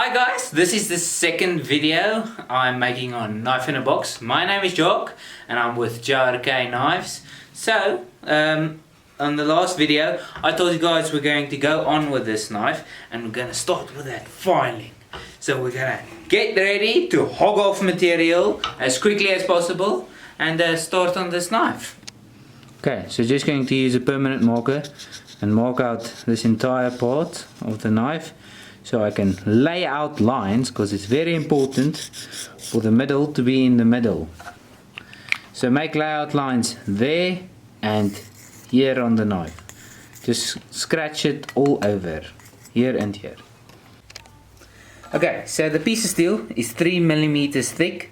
Hi guys, this is the second video I'm making on Knife in a Box. My name is JRK and I'm with JRK Knives. So, on the last video I told you guys we're going to go on with this knife and we're going to start with that filing. So we're going to get ready to hog off material as quickly as possible and start on this knife. Okay, so just going to use a permanent marker and mark out this entire part of the knife, so I can lay out lines, because it's very important for the middle to be in the middle. So make layout lines there and here on the knife. Just scratch it all over, here and here. Okay, so the piece of steel is 3 millimeters thick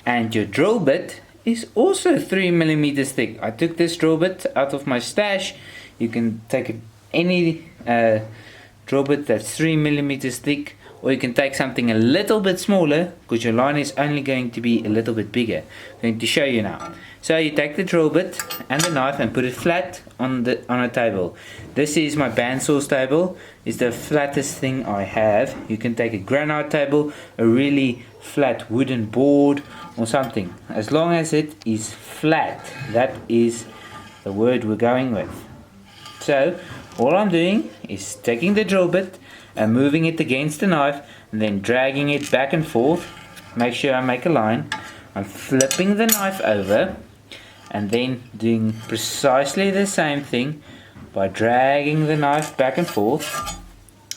and your drill bit is also 3 millimeters thick. I took this drill bit out of my stash. You can take any drill bit that's 3 millimeters thick, or you can take something a little bit smaller because your line is only going to be a little bit bigger. I'm going to show you now. So you take the drill bit and the knife and put it flat on a table. This is my bandsaw table. It's the flattest thing I have. You can take a granite table, a really flat wooden board or something. As long as it is flat, that is the word we're going with. So all I'm doing is taking the drill bit and moving it against the knife and then dragging it back and forth. Make sure I make a line. I'm flipping the knife over and then doing precisely the same thing by dragging the knife back and forth,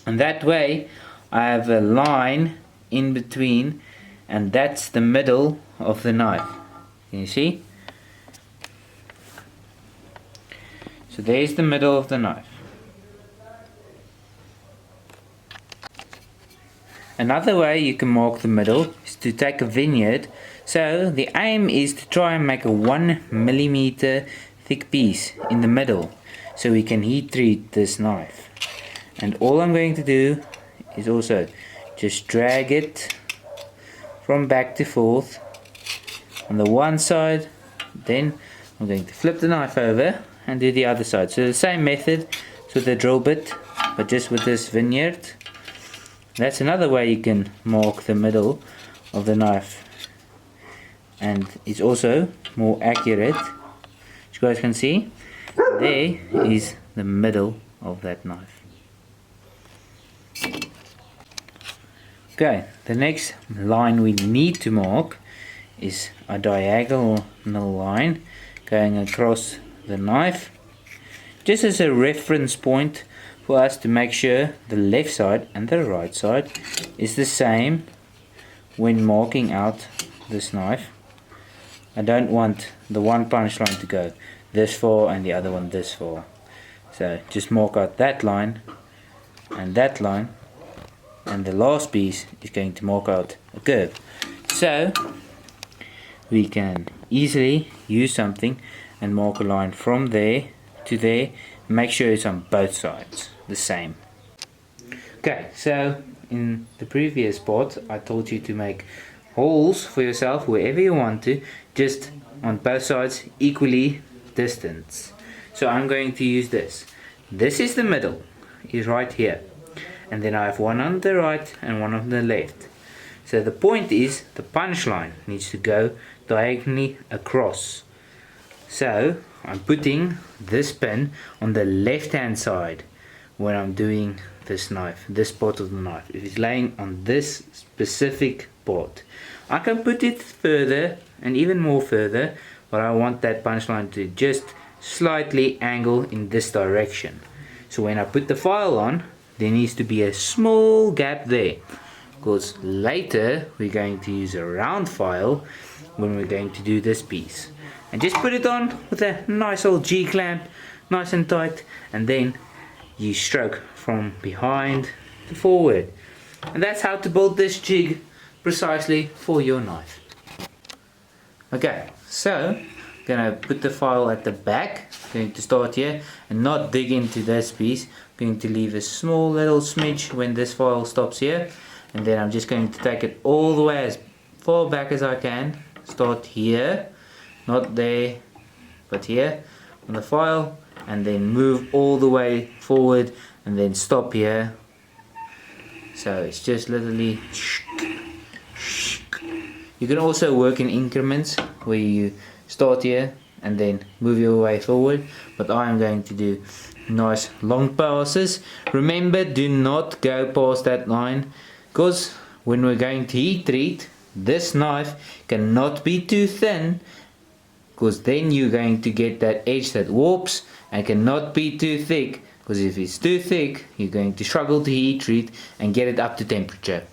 and that way I have a line in between, and that's the middle of the knife. Can you see? So there's the middle of the knife. Another way you can mark the middle is to take a vineyard. So the aim is to try and make a 1 millimeter thick piece in the middle, so we can heat treat this knife. And all I'm going to do is also just drag it from back to forth on the one side, then I'm going to flip the knife over and do the other side. So the same method with the drill bit, but just with this vineyard. That's another way you can mark the middle of the knife, and it's also more accurate. As you guys can see, there is the middle of that knife. Okay, the next line we need to mark is a diagonal line going across the knife, just as a reference point for us to make sure the left side and the right side is the same when marking out this knife. I don't want the one punch line to go this far and the other one this far. So just mark out that line, and the last piece is going to mark out a curve. So we can easily use something and mark a line from there to there. Make sure it's on both sides the same. Okay, so in the previous part I told you to make holes for yourself wherever you want to, just on both sides equally distance. So I'm going to use this. This is the middle, is right here, and then I have one on the right and one on the left. So the point is the punch line needs to go diagonally across. So I'm putting this pin on the left hand side when I'm doing this knife, this part of the knife. If it's laying on this specific part, I can put it further and even more further, but I want that punch line to just slightly angle in this direction. So when I put the file on, there needs to be a small gap there, because later we're going to use a round file when we're going to do this piece. And just put it on with a nice old G-clamp, nice and tight, and then you stroke from behind to forward. And that's how to build this jig precisely for your knife. Okay, so I'm gonna put the file at the back. I'm going to start here and not dig into this piece. I'm going to leave a small little smidge when this file stops here, and then I'm just going to take it all the way as far back as I can. Start here, not there, but here on the file, and then move all the way forward and then stop here. So it's just literally. You can also work in increments where you start here and then move your way forward, but I am going to do nice long passes. Remember, do not go past that line, because when we're going to heat treat, this knife cannot be too thin, because then you're going to get that edge that warps, and cannot be too thick, because if it's too thick you're going to struggle to heat treat and get it up to temperature.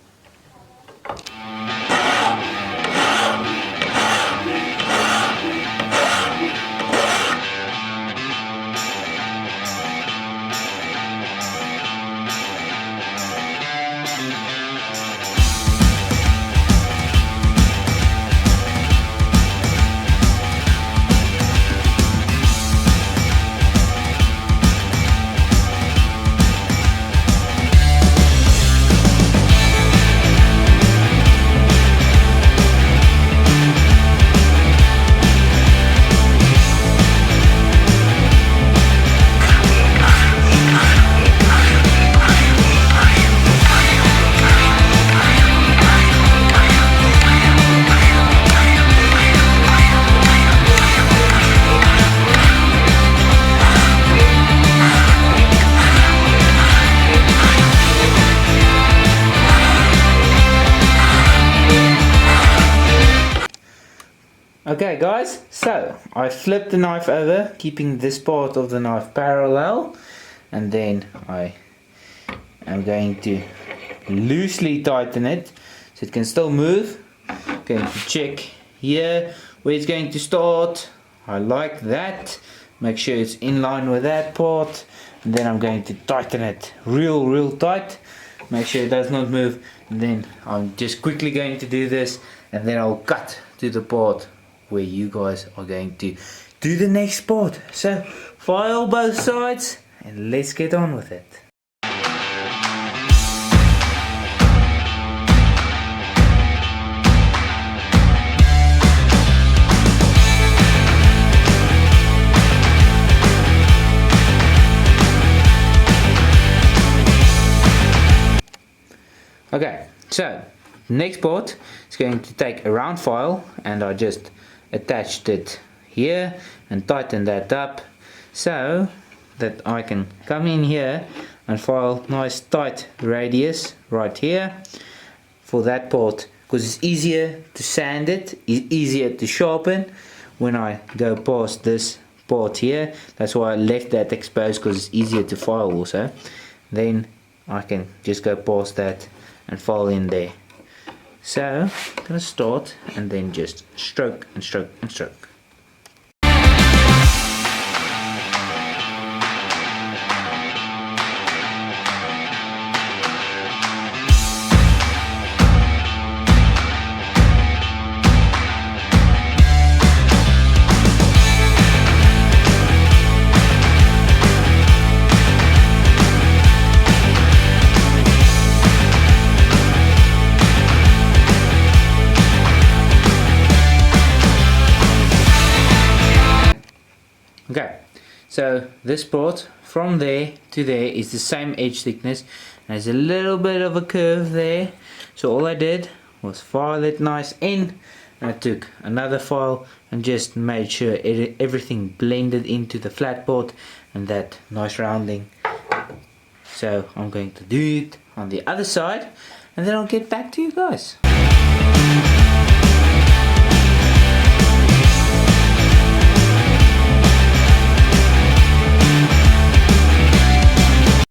Okay guys, so I flipped the knife over, keeping this part of the knife parallel, and then I am going to loosely tighten it so it can still move. Going to check here where it's going to start. I like that. Make sure it's in line with that part, and then I'm going to tighten it real tight. Make sure it does not move, and then I'm just quickly going to do this, and then I'll cut to the part where you guys are going to do the next part. So file both sides and let's get on with it. Okay, so next part is going to take a round file, and I just attached it here and tighten that up so that I can come in here and file nice tight radius right here for that part, because it's easier to sand it, it's easier to sharpen when I go past this part here. That's why I left that exposed, because it's easier to file also. Then I can just go past that and file in there. So I'm going to start and then just stroke and stroke and stroke. Okay, so this part from there to there is the same edge thickness. There's a little bit of a curve there, so all I did was file it nice in, and I took another file and just made sure everything blended into the flat part and that nice rounding. So I'm going to do it on the other side, and then I'll get back to you guys.